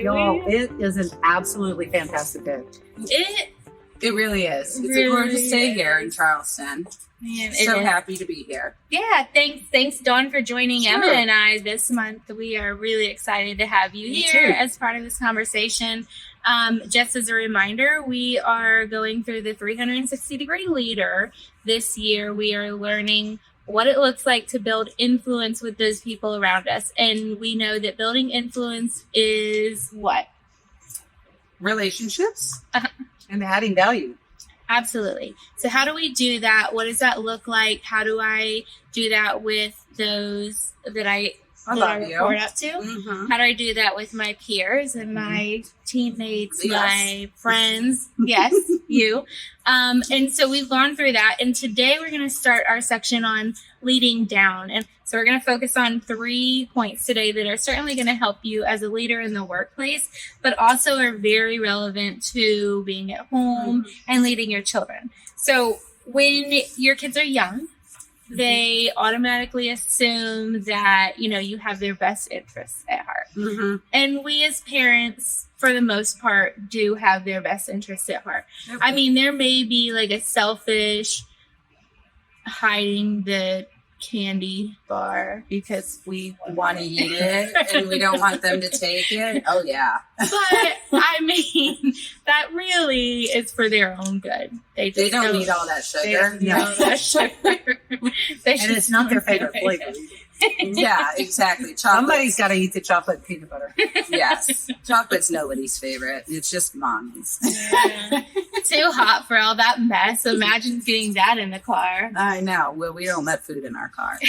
Y'all, it is an absolutely fantastic day. It really is. It's really a gorgeous day here in Charleston. Man, So happy to be here. Yeah, thanks Dawn for joining Sure. Emma and I this month. We are really excited to have you Me here too. as part of this conversation. Just as a reminder, we are going through the 360-degree leader this year. We are learning what it looks like to build influence with those people around us. And we know that building influence is what? Relationships And adding value. Absolutely. So how do we do that? What does that look like? How do I do that with those that I report up to? Mm-hmm. How do I do that with my peers and my teammates, Yes. my friends? Yes, you. And so we've gone through that. And today we're going to start our section on leading down. And so we're going to focus on 3 points today that are certainly going to help you as a leader in the workplace, but also are very relevant to being at home and leading your children. So when your kids are young, they automatically assume that, you have their best interests at heart. Mm-hmm. And we as parents, for the most part, do have their best interests at heart. Okay. I mean, there may be like a selfish hiding the candy bar because we Want to eat it and we don't want them to take it. Oh, yeah. but I mean, that really is for their own good. They Don't need all that They sugar. don't need all that sugar. And it's not their favorite flavor. Yeah, exactly. Somebody's got to eat the chocolate and peanut butter. Yes. Chocolate's nobody's favorite. It's just mommy's. Yeah. Too hot for all that mess. Imagine getting that in the car. I know. Well, we don't let food in our car.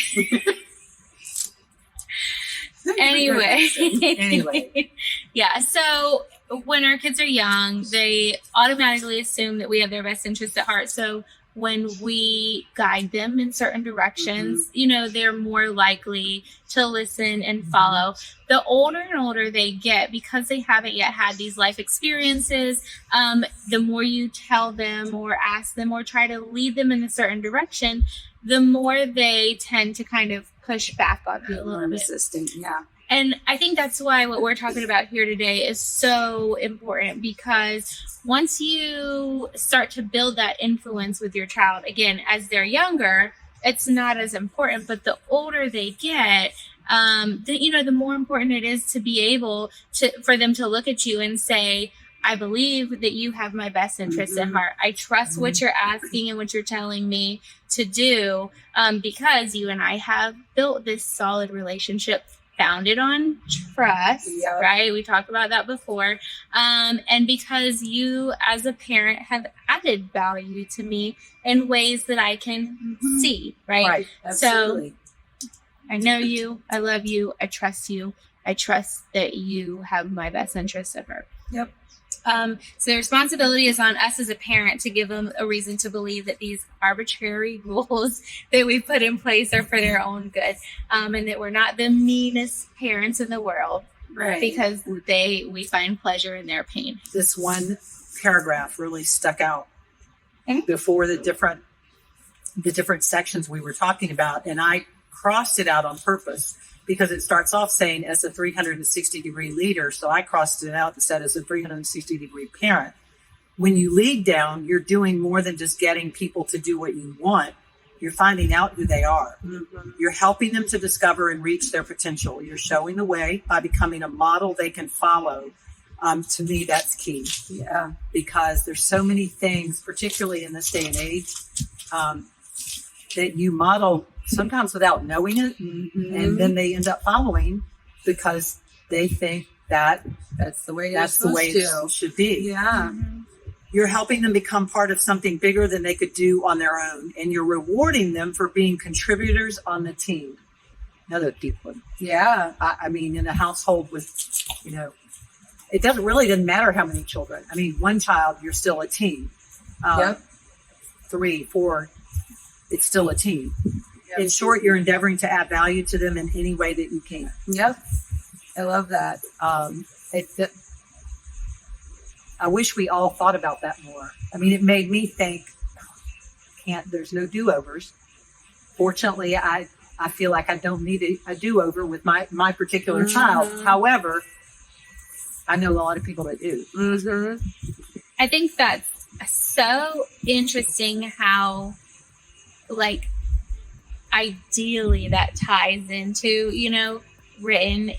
Anyway. Yeah. So when our kids are young, they automatically assume that we have their best interests at heart. So when we guide them in certain directions, they're more likely to listen and follow. The older and older they get, because they haven't yet had these life experiences, the more you tell them or ask them or try to lead them in a certain direction, the more they tend to kind of push back on you a little bit. Resistant, yeah. And I think that's why what we're talking about here today is so important, because once you start to build that influence with your child, again, as they're younger, it's not as important. But the older they get, the more important it is to be able for them to look at you and say, I believe that you have my best interests at heart. I trust what you're asking and what you're telling me to do, because you and I have built this solid relationship founded on trust, right? We talked about that before. And because you as a parent have added value to me in ways that I can see, right? Right. Absolutely. So I know you, I love you, I trust you. I trust that you have my best interests at heart. Yep. So the responsibility is on us as a parent to give them a reason to believe that these arbitrary rules that we put in place are for their own good, and that we're not the meanest parents in the world, Right. because we find pleasure in their pain. This one paragraph really stuck out Mhm. before the different sections we were talking about, and I crossed it out on purpose because it starts off saying as a 360-degree leader. So I crossed it out and said as a 360-degree parent. When you lead down, you're doing more than just getting people to do what you want. You're finding out who they are. Mm-hmm. You're helping them to discover and reach their potential. You're showing the way by becoming a model they can follow. To me, that's key. Yeah. Because there's so many things, particularly in this day and age, that you model sometimes without knowing it, and then they end up following because they think that That's the way that's the way it should be. Yeah. You're helping them become part of something bigger than they could do on their own, and you're rewarding them for being contributors on the team. Another deep one. Yeah. I mean, in a household with, it doesn't matter how many children. I mean, one child, you're still a team. Yep. 3, 4, it's still a team. Yep. In short, you're endeavoring to add value to them in any way that you can. Yep. I love that. I wish we all thought about that more. I mean, it made me think, there's no do-overs. Fortunately, I feel like I don't need a do-over with my particular child. However, I know a lot of people that do. Mm-hmm. I think that's so interesting how, like, ideally that ties into, written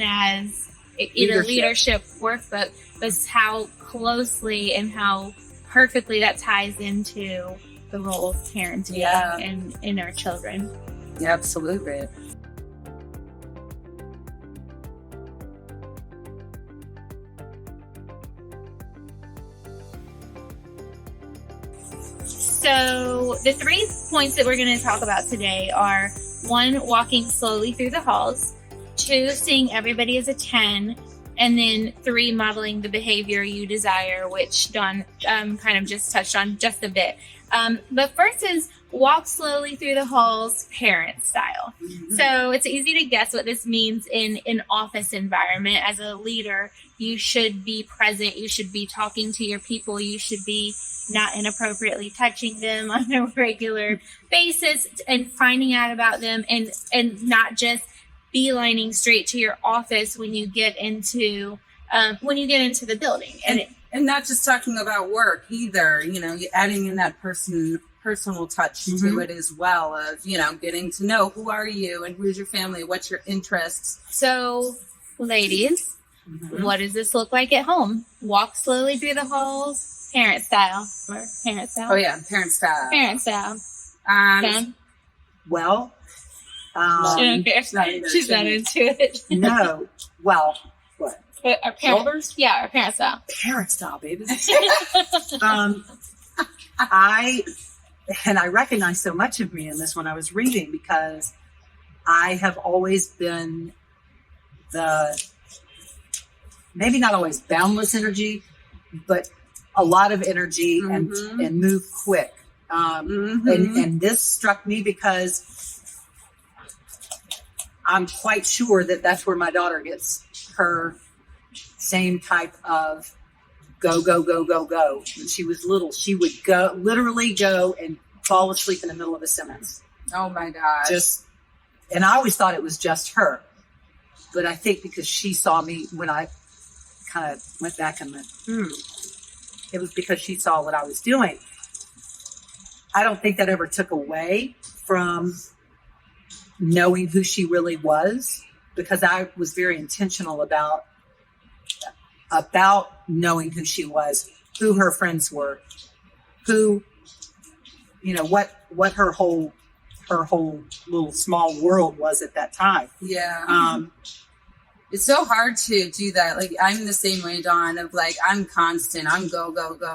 as in a leadership workbook, but how closely and how perfectly that ties into the role of parenting and in our children. Yeah, absolutely. So the 3 points that we're going to talk about today are 1, walking slowly through the halls, 2, seeing everybody as a 10, and then 3, modeling the behavior you desire, which Dawn kind of just touched on just a bit. But first is walk slowly through the halls, parent style. Mm-hmm. So it's easy to guess what this means in an office environment. As a leader, you should be present. You should be talking to your people. You should be not inappropriately touching them on a regular basis and finding out about them, and not just beelining straight to your office when you get into the building. And not just talking about work either, adding in that personal touch to it as well, of, getting to know who are you and who's your family, what's your interests. So, ladies, what does this look like at home? Walk slowly through the halls, parent style. Or parent style? Oh, yeah, parent style. Parent style. Um, well, she don't care. She's not into it. No. Well, what? But our parents, our parent style. Parent style, baby. I recognize so much of me in this when I was reading, because I have always been maybe not always boundless energy, but a lot of energy and move quick. And this struck me because I'm quite sure that that's where my daughter gets her same type of go. When she was little, she would literally go and fall asleep in the middle of a sentence. Oh my gosh. And I always thought it was just her. But I think because she saw me when I kind of went back and went, it was because she saw what I was doing. I don't think that ever took away from knowing who she really was, because I was very intentional about knowing who she was, who her friends were, who, what her whole little small world was at that time. Yeah. It's so hard to do that. Like, I'm the same way, Dawn, of like, I'm constant. I'm go.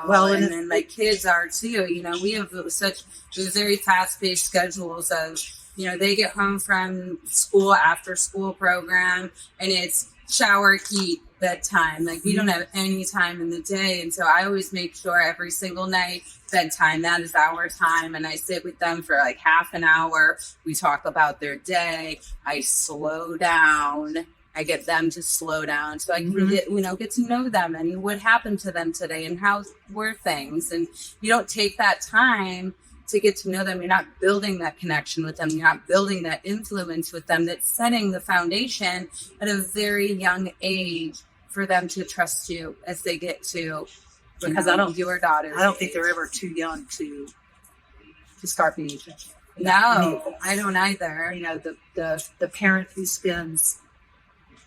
Well, and then my kids are too. We have such very fast-paced schedules of, they get home from school, after school program, and it's shower, eat, bedtime. Like, we don't have any time in the day. And so I always make sure every single night, bedtime, that is our time. And I sit with them for like half an hour. We talk about their day. I slow down. I get them to slow down so I can get to know them and what happened to them today and how were things. And you don't take that time to get to know them. You're not building that connection with them. You're not building that influence with them. That's setting the foundation at a very young age for them to trust you as they get to, because your daughters. I don't think they're ever too young to start being each other. No, I don't either. The parent who spends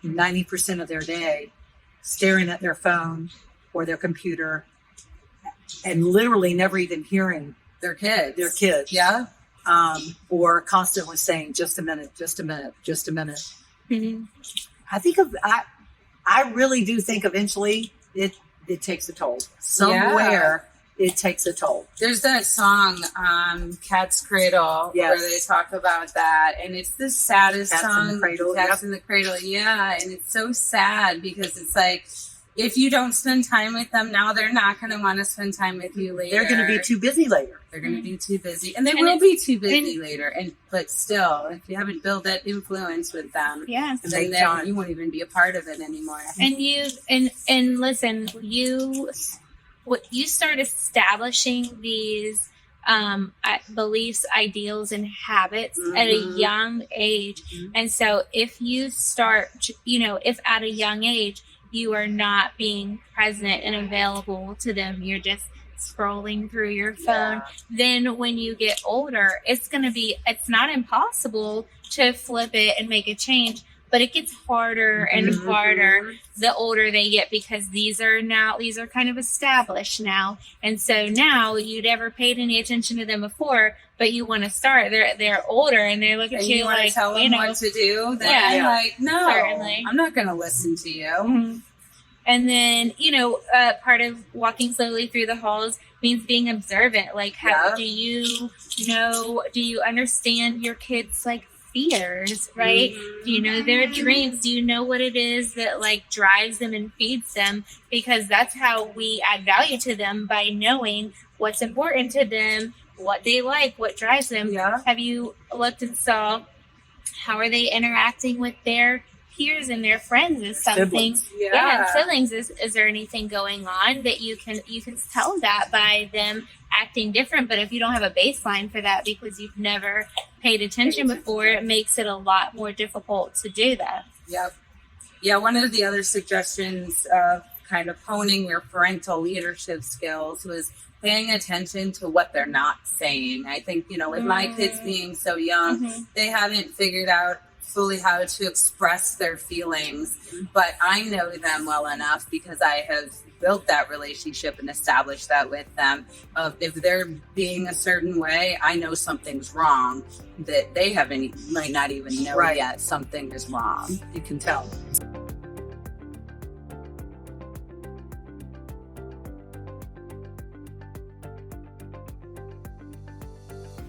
90% of their day staring at their phone or their computer and literally never even hearing their kids. Yeah. Or constantly saying, just a minute. Mm-hmm. I really do think eventually it takes a toll. Somewhere it takes a toll. There's that song, Cat's Cradle, yes, where they talk about that. And it's the saddest song. In the Cradle. Cats in the Cradle. Yeah. And it's so sad because it's like, if you don't spend time with them now, they're not going to want to spend time with you later. They're going to be too busy later. They're going to be too busy. And they will be too busy later. But still, if you haven't built that influence with them, then you won't even be a part of it anymore. And listen, you start establishing these beliefs, ideals, and habits at a young age. And so if you start, if at a young age you are not being present and available to them. You're just scrolling through your phone. Then when you get older, it's not impossible to flip it and make a change, but it gets harder and harder the older they get, because these are kind of established now. And so now you never paid any attention to them before, but you want to start. They're older and they look at you want like, to tell them you know, what to do. Yeah. Like, no, Certainly. I'm not going to listen to you. Mm-hmm. And then, part of walking slowly through the halls means being observant. Like, how do you understand your kids' like fears, right? Do you know their dreams? Do you know what it is that like drives them and feeds them? Because that's how we add value to them, by knowing what's important to them, what they like, what drives them. Yeah. Have you looked and saw how are they interacting with their peers and their friends? Is something siblings, is there anything going on that you can tell that by them acting different? But if you don't have a baseline for that because you've never paid attention before, it makes it a lot more difficult to do that. One of the other suggestions of kind of honing your parental leadership skills was paying attention to what they're not saying. I think, with my kids being so young, they haven't figured out fully how to express their feelings, but I know them well enough because I have built that relationship and established that with them. If they're being a certain way, I know something's wrong that they might not even know yet. Something is wrong. You can tell.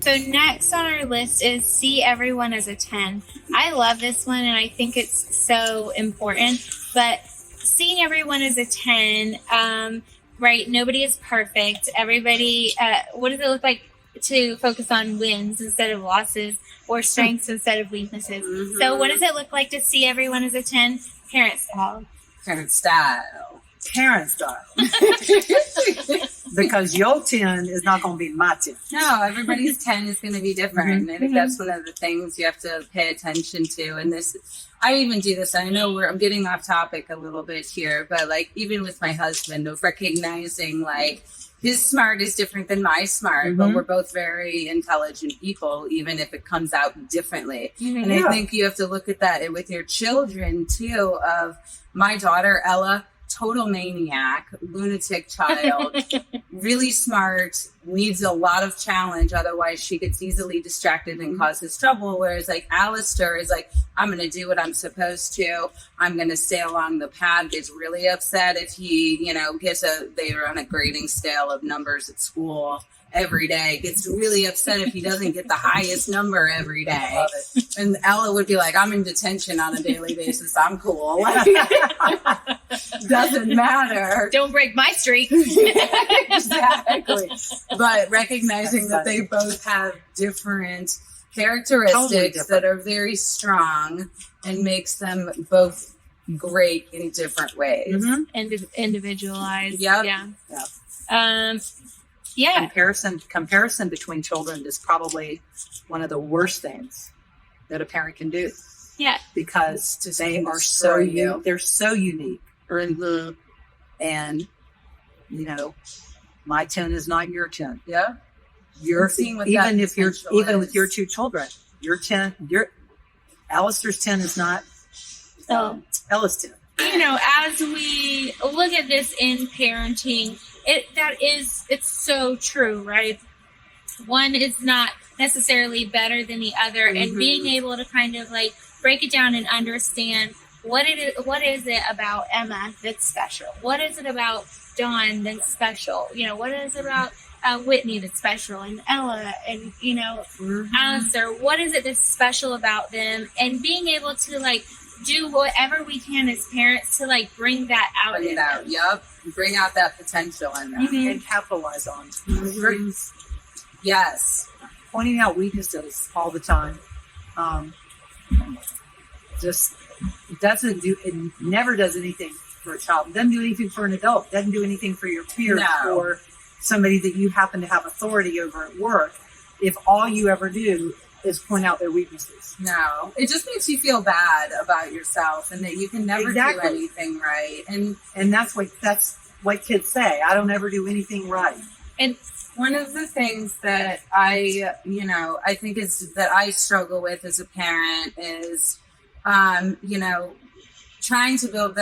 So next on our list is see everyone as a 10. I love this one and I think it's so important, but seeing everyone as a 10, right? Nobody is perfect. Everybody, what does it look like to focus on wins instead of losses, or strengths instead of weaknesses? So what does it look like to see everyone as a 10? Parent style. Parent style. Because your 10 is not going to be my 10. No, everybody's 10 is going to be different. I think that's one of the things you have to pay attention to. And I even do this. I know I'm getting off topic a little bit here, but like even with my husband, of recognizing like his smart is different than my smart, but we're both very intelligent people, even if it comes out differently. And I think you have to look at that with your children too. Of my daughter, Ella, total maniac, lunatic child, really smart, needs a lot of challenge. Otherwise, she gets easily distracted and causes trouble. Whereas like Alistair is like, I'm going to do what I'm supposed to. I'm going to stay along the path. Gets really upset if he, they are on a grading scale of numbers at school every day. Gets really upset if he doesn't get the highest number every day. And Ella would be like, I'm in detention on a daily basis. I'm cool. Like, doesn't matter. Don't break my streak. Exactly. But recognizing that they both have different characteristics that are very strong and makes them both great in different ways. Individualized. Yeah. Comparison between children is probably one of the worst things that a parent can do. Yeah. Because they are they're so unique. And, my 10 is not your 10. Yeah. Even with your two children, your 10, Alistair's 10 is not Ella's 10. As we look at this in parenting, it's so true, right? One is not necessarily better than the other, and being able to kind of like break it down and understand what is it about Emma that's special? What is it about Dawn that's special? What is it about Whitney that's special, and Ella, and Alistair? What is it that's special about them? And being able to like do whatever we can as parents to like bring that out. Yep. Bring out that potential in them and capitalize on it. Yes. Pointing out weaknesses all the time. It never does anything for a child. It doesn't do anything for an adult. It doesn't do anything for your peers or somebody that you happen to have authority over at work. If all you ever do is point out their weaknesses. No, it just makes you feel bad about yourself and that you can never Exactly. do anything right. And that's what kids say. I don't ever do anything right. And one of the things that I think is that I struggle with as a parent is, trying to build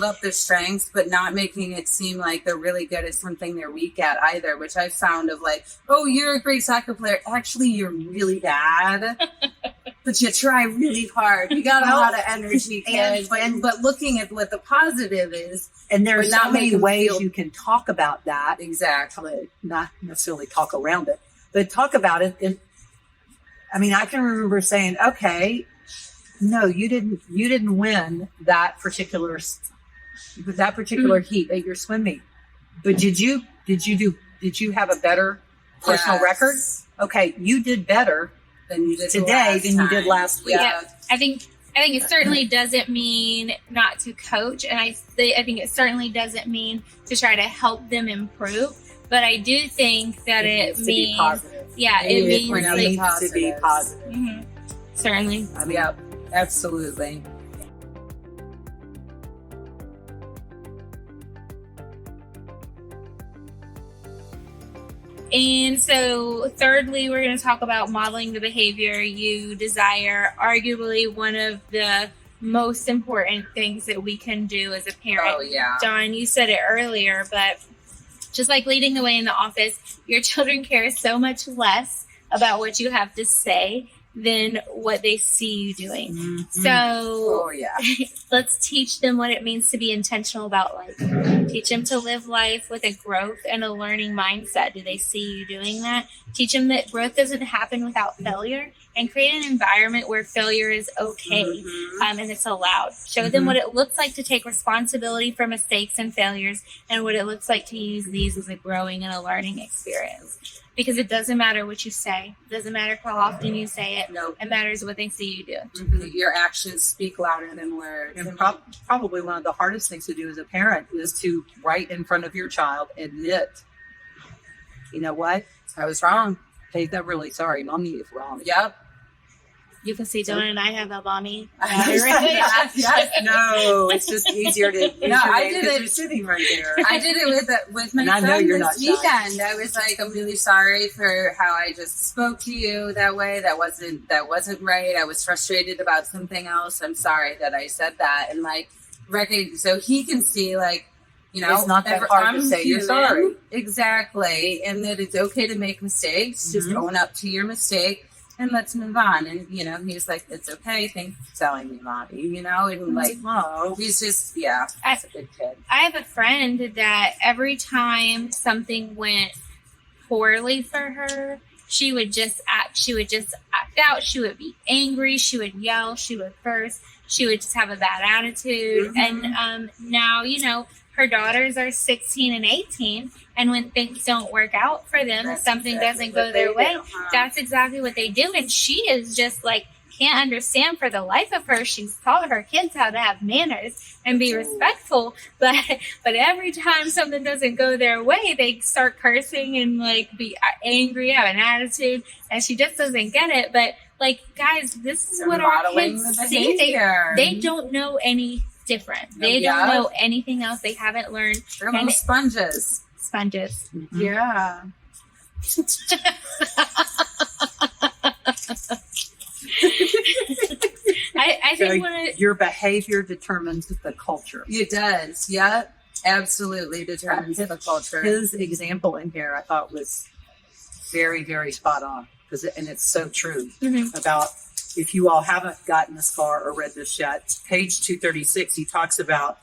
up their strengths, but not making it seem like they're really good at something they're weak at either, which I found of like, oh, you're a great soccer player. Actually, you're really bad, but you try really hard. You got a lot of energy, kid. But looking at what the positive is, And there's But not so many make them ways feel- you can talk about that. exactly. Not necessarily talk around it, but talk about it. And I mean, I can remember saying, okay, no, you didn't win that particular heat at your swim meet. But did you have a better personal Yes. record? Okay, you did better Than you did today than you did last week. Yeah. I think it certainly doesn't mean not to coach, and I think it certainly doesn't mean to try to help them improve. But I do think that it needs to be means, positive. yeah, You it need to means point out It the like, needs to be positives. positive. certainly. I mean, Yep, absolutely. And so, thirdly, we're going to talk about modeling the behavior you desire. Arguably, one of the most important things that we can do as a parent. Oh yeah. Dawn, you said it earlier, but just like leading the way in the office, your children care so much less about what you have to say than what they see you doing. Mm-hmm. So Oh yeah. let's teach them what it means to be intentional about life. Teach them to live life with a growth and a learning mindset. Do they see you doing that? Teach them that growth doesn't happen without failure, and create an environment where failure is okay. Mhm. And it's allowed. Show them what it looks like to take responsibility for mistakes and failures, and what it looks like to use these as a growing and a learning experience. Because it doesn't matter what you say. It doesn't matter how often you say it. Nope. It matters what they see you do. Mhm. Your actions speak louder than words. And probably one of the hardest things to do as a parent is to right in front of your child admit, you know what? I was wrong. Hey, they're really sorry. Mommy is wrong. Yep. You can see Dawn and I have a mommy. Yes. No, it's just easier to. I did it. You're sitting right there. I did it with my And I know son you're this not shy. weekend. I was like, I'm really sorry for how I just spoke to you that way. That wasn't right. I was frustrated about something else. I'm sorry that I said that. And like, so he can see like, It's not that hard to say you're sorry. Exactly. And that it's okay to make mistakes. Just Mhm. own up to your mistake and let's move on. And, he's like, it's okay. Thanks for telling me, Mommy, and like, Oh, he's just, yeah, he's a good kid. I have a friend that every time something went poorly for her, she would just act out. She would be angry. She would yell. She would curse. She would just have a bad attitude. Mhm. And now, her daughters are 16 and 18. And when things don't work out for them, That's something exactly doesn't go what their they way, do, huh? that's exactly what they do. And she is just like, can't understand for the life of her. She's taught her kids how to have manners and be respectful, but every time something doesn't go their way, they start cursing and like be angry, have an attitude, and she just doesn't get it. But like, guys, this is They're what our modeling kids the see. behavior. They don't know any different. They Yeah. don't know anything else. They haven't learned. They're little sponges. Sponges. Yeah. I so think one of your behavior determines the culture. It does. Yeah. Absolutely determines the culture. His example in here, I thought, was very, very spot on, and it's so true. Mhm. About, if you all haven't gotten this far or read this yet, page 236, he talks about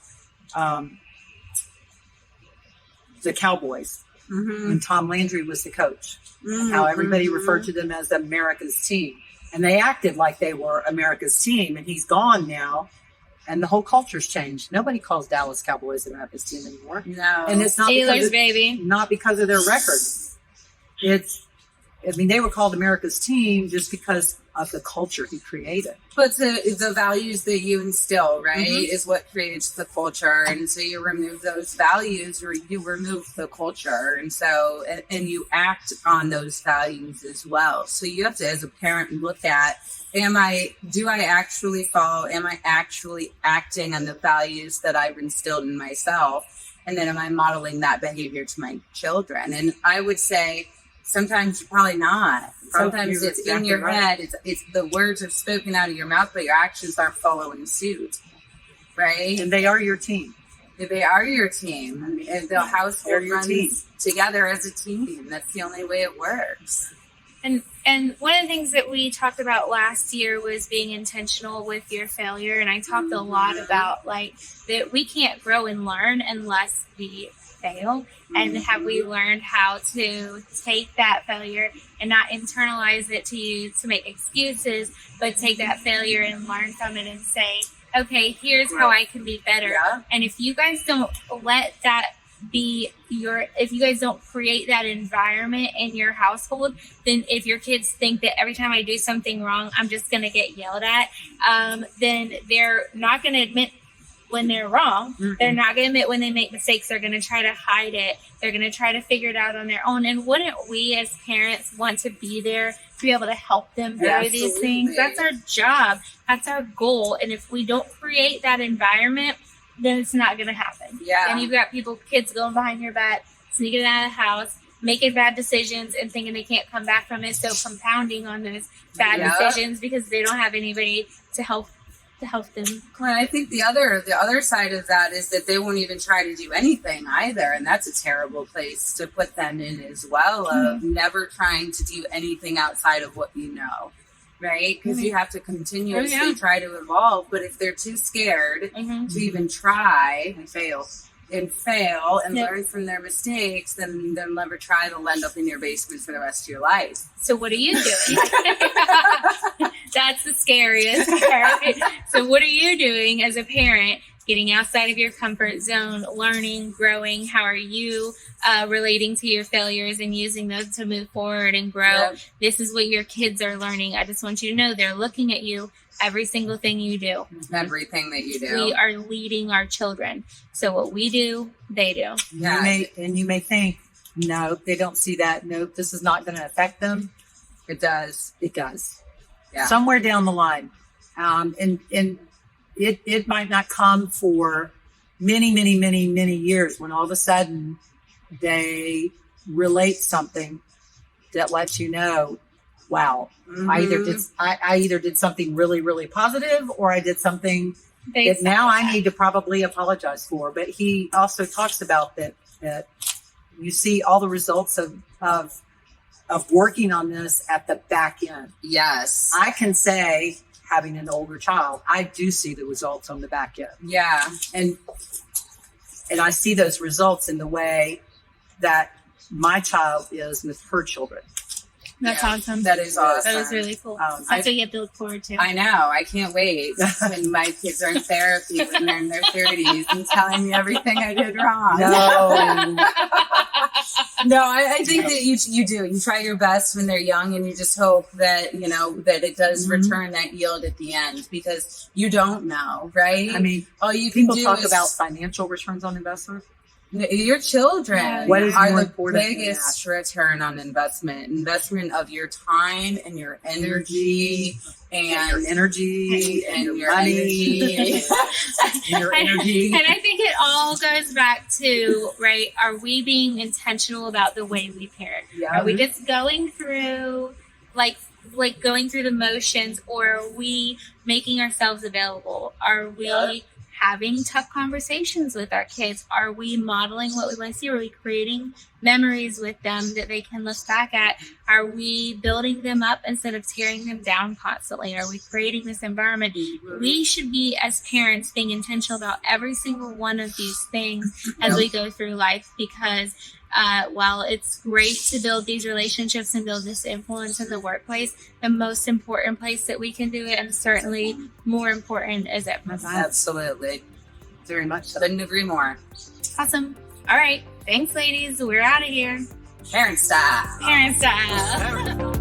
the Cowboys, Mhm. when Tom Landry was the coach, Mhm. how everybody Mhm. referred to them as America's team, and they acted like they were America's team. And he's gone now, and the whole culture's changed. Nobody calls Dallas Cowboys America's team anymore, No. and it's not Steelers, because baby. not because of their record. It's I mean, they were called America's team just because of the culture he created. But the values that you instill, right, is what creates the culture. And so you remove those values, or you remove the culture. And so, and you act on those values as well. So you have to, as a parent, look at, do I actually follow, am I actually acting on the values that I've instilled in myself? And then am I modeling that behavior to my children? And I would say, sometimes probably not. Sometimes it's in your head. It's the words are spoken out of your mouth, but your actions aren't following suit, right? And they are your team. They are your team, and the household runs together as a team. That's the only way it works. And one of the things that we talked about last year was being intentional with your failure. And I talked a lot about like that we can't grow and learn unless we fail. And have we learned how to take that failure and not internalize it to make excuses, but take that failure and learn from it and say, okay, here's how I can be better. Yeah. And if you guys don't let that be if you guys don't create that environment in your household, then if your kids think that every time I do something wrong, I'm just going to get yelled at, then they're not going to admit when they're wrong. They're not going to admit when they make mistakes. They're going to try to hide it. They're going to try to figure it out on their own. And wouldn't we as parents want to be there to be able to help them through these things? That's our job. That's our goal. And if we don't create that environment, then it's not going to happen. Yeah. And you've got kids going behind your back, sneaking out of the house, making bad decisions and thinking they can't come back from it. So compounding on those bad decisions because they don't have anybody to help them. Well, I think the other side of that is that they won't even try to do anything either, and that's a terrible place to put them in as well. Of never trying to do anything outside of what you know, right? Because you have to continuously try to evolve. But if they're too scared to even try And fail. and learn from their mistakes, then they'll never try. They'll end up in your basement for the rest of your life. So what are you doing? That's the scariest part. So what are you doing as a parent, getting outside of your comfort zone, learning, growing? How are you relating to your failures and using those to move forward and grow? Yep. This is what your kids are learning. I just want you to know they're looking at you every single thing you do. Everything that you do. We are leading our children. So what we do, they do. Yeah. You may think, no, they don't see that. Nope, this is not going to affect them. It does. It does. Yeah. Somewhere down the line. And it might not come for many, many, many, many years when all of a sudden they relate something that lets you know, wow, I either did something really, really positive, or I did something that now I need to probably apologize for. But he also talks about that you see all the results of working on this at the back end. Yes. I can say, having an older child, I do see the results on the back end. Yeah. And I see those results in the way that my child is with her children. That's awesome. That is awesome. That is really cool. That's what you have to look forward to. I know. I can't wait when my kids are in therapy when they're in their 30s and telling me everything I did wrong. No, I think that you do. You try your best when they're young, and you just hope that, that it does return that yield at the end, because you don't know, right? I mean, all you can people do talk is about financial returns on investment. Your children What is are more the important than biggest return on investment of your time and your energy and your energy and your money. And your energy. And I think it all goes back to, right, are we being intentional about the way we parent? Yeah. Are we just going through, like going through the motions, or are we making ourselves available? Are we having tough conversations with our kids? Are we modeling what we want to see? Are we creating memories with them that they can look back at? Are we building them up instead of tearing them down constantly? Are we creating this environment? We should be, as parents, being intentional about every single one of these things as we go through life, because while it's great to build these relationships and build this influence in the workplace, the most important place that we can do it, and certainly more important, is at home. Absolutely. Very much so. Couldn't agree more. Awesome. All right. Thanks, ladies. We're out of here. Parent style. Parent style.